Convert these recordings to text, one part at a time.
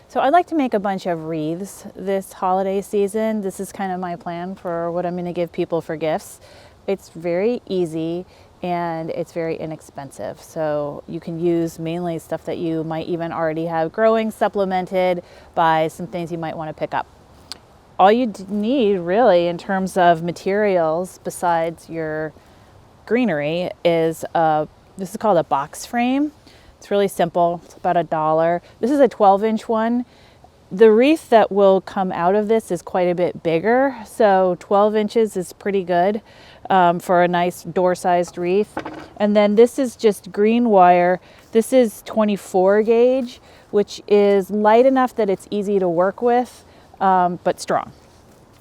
So I'd like to make a bunch of wreaths this holiday season. This is kind of my plan for what I'm going to give people for gifts. It's very easy and it's very inexpensive. So you can use mainly stuff that you might even already have growing, supplemented by some things you might want to pick up. All you need really in terms of materials besides your greenery is this is called a box frame. It's really simple. It's about $1. This is a 12-inch one. The wreath that will come out of this is quite a bit bigger, so 12 inches is pretty good for a nice door-sized wreath. And then this is just green wire. This is 24 gauge, which is light enough that it's easy to work with, but strong.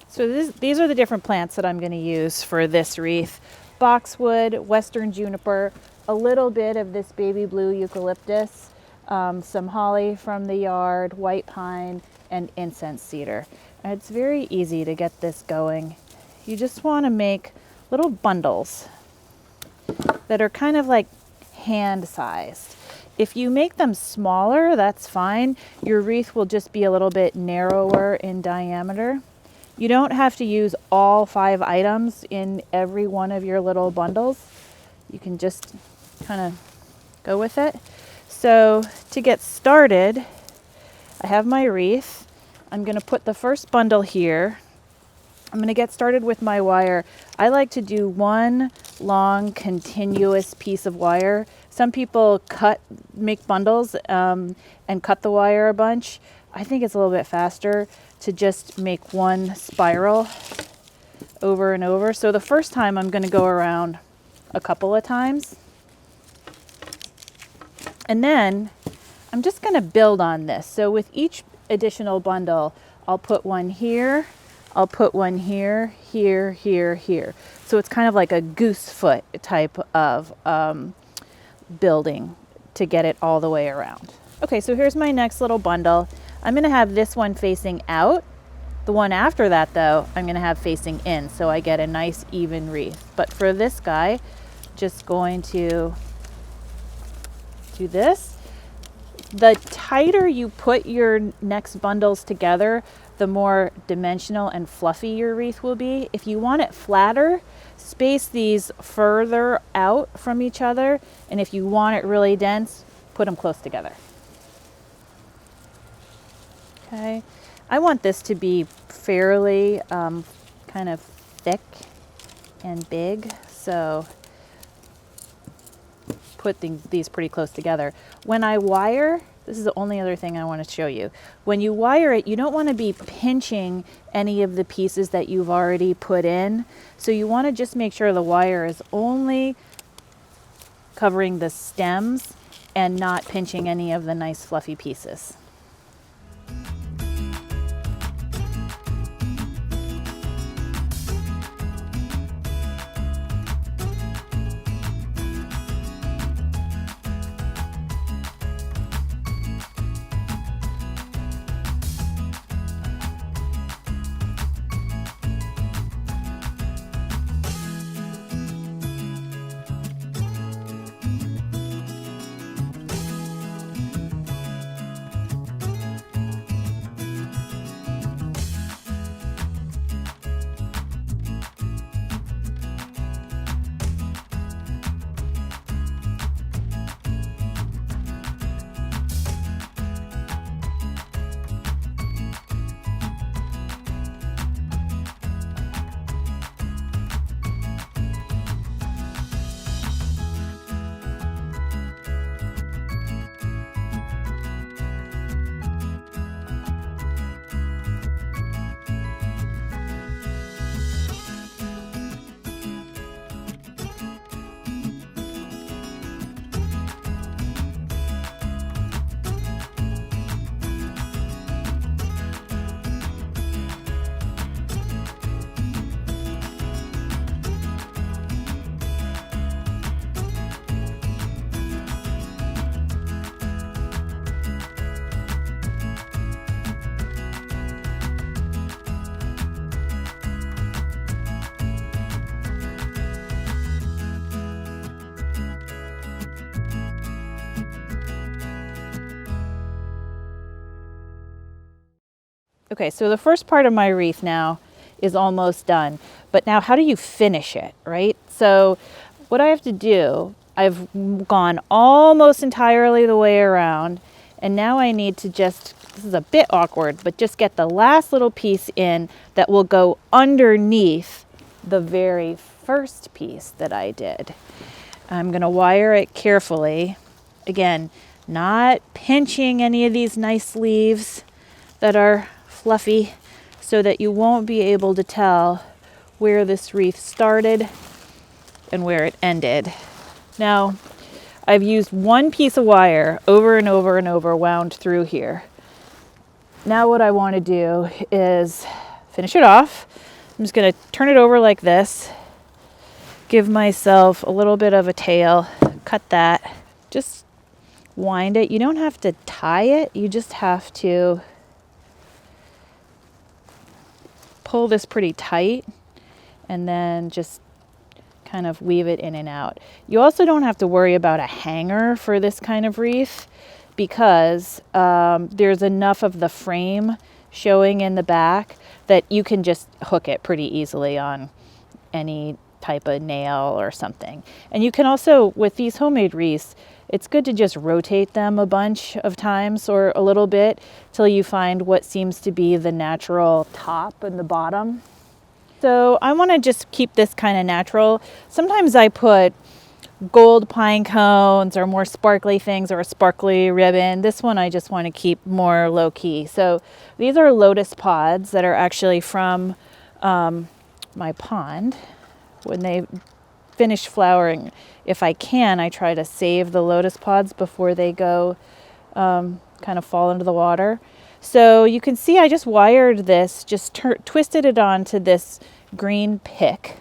So these are the different plants that I'm going to use for this wreath. Boxwood, western juniper, a little bit of this baby blue eucalyptus, some holly from the yard, white pine, and incense cedar. And it's very easy to get this going. You just want to make little bundles that are kind of like hand-sized. If you make them smaller, that's fine. Your wreath will just be a little bit narrower in diameter. You don't have to use all 5 items in every one of your little bundles. You can just kind of go with it. So to get started, I have my wreath. I'm going to put the first bundle here. I'm going to get started with my wire. I like to do one long continuous piece of wire. Some people make bundles and cut the wire a bunch. I think it's a little bit faster to just make one spiral over and over. So the first time I'm going to go around a couple of times. And then I'm just going to build on this. So with each additional bundle, I'll put one here, I'll put one here, here, here, here. So it's kind of like a goose foot type of building to get it all the way around. Okay, so here's my next little bundle. I'm going to have this one facing out. The one after that, though, I'm going to have facing in, so I get a nice even wreath. But for this guy, just going to do this. The tighter you put your next bundles together, the more dimensional and fluffy your wreath will be. If you want it flatter, space these further out from each other. And if you want it really dense, put them close together. Okay, I want this to be fairly kind of thick and big, so put these pretty close together. When I wire, this is the only other thing I want to show you. When you wire it, you don't want to be pinching any of the pieces that you've already put in. So you want to just make sure the wire is only covering the stems and not pinching any of the nice fluffy pieces. Okay, so the first part of my wreath now is almost done, but now how do you finish it, right? So what I have to do, I've gone almost entirely the way around, and now I need to just, this is a bit awkward, but just get the last little piece in that will go underneath the very first piece that I did. I'm gonna wire it carefully. Again, not pinching any of these nice leaves that are fluffy, so that you won't be able to tell where this wreath started and where it ended. Now, I've used one piece of wire over and over and over wound through here. Now what I want to do is finish it off. I'm just going to turn it over like this, give myself a little bit of a tail, cut that, just wind it. You don't have to tie it, you just have to pull this pretty tight and then just kind of weave it in and out. You also don't have to worry about a hanger for this kind of wreath because there's enough of the frame showing in the back that you can just hook it pretty easily on any type of nail or something. And you can also, with these homemade wreaths, it's good to just rotate them a bunch of times or a little bit till you find what seems to be the natural top and the bottom. So I want to just keep this kind of natural. Sometimes I put gold pine cones or more sparkly things or a sparkly ribbon. This one I just want to keep more low key. So these are lotus pods that are actually from my pond. When they finish flowering, if I can, I try to save the lotus pods before they go kind of fall into the water. So you can see I just wired this, just twisted it onto this green pick,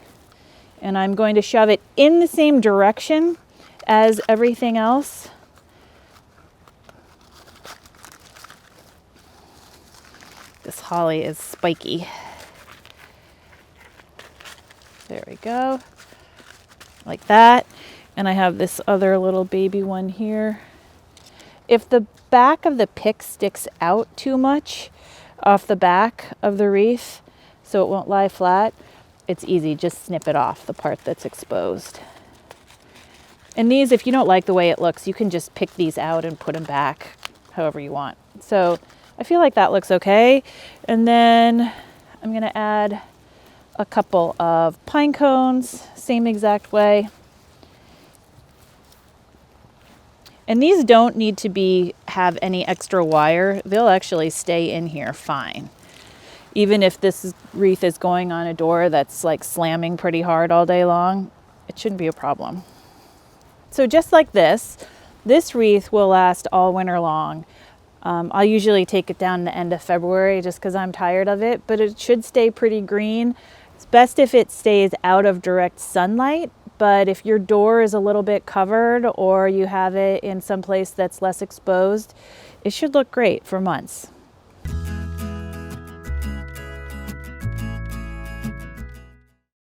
and I'm going to shove it in the same direction as everything else. This holly is spiky. There we go, like that. And I have this other little baby one here. If the back of the pick sticks out too much off the back of the wreath so it won't lie flat, it's easy, just snip it off, the part that's exposed. And these, if you don't like the way it looks, you can just pick these out and put them back however you want. So I feel like that looks okay. And then I'm gonna add a couple of pine cones, same exact way. And these don't need to have any extra wire. They'll actually stay in here fine. Even if this wreath is going on a door that's like slamming pretty hard all day long, it shouldn't be a problem. So just like this wreath will last all winter long. I'll usually take it down the end of February just because I'm tired of it, but it should stay pretty green. It's best if it stays out of direct sunlight, but if your door is a little bit covered or you have it in some place that's less exposed, it should look great for months.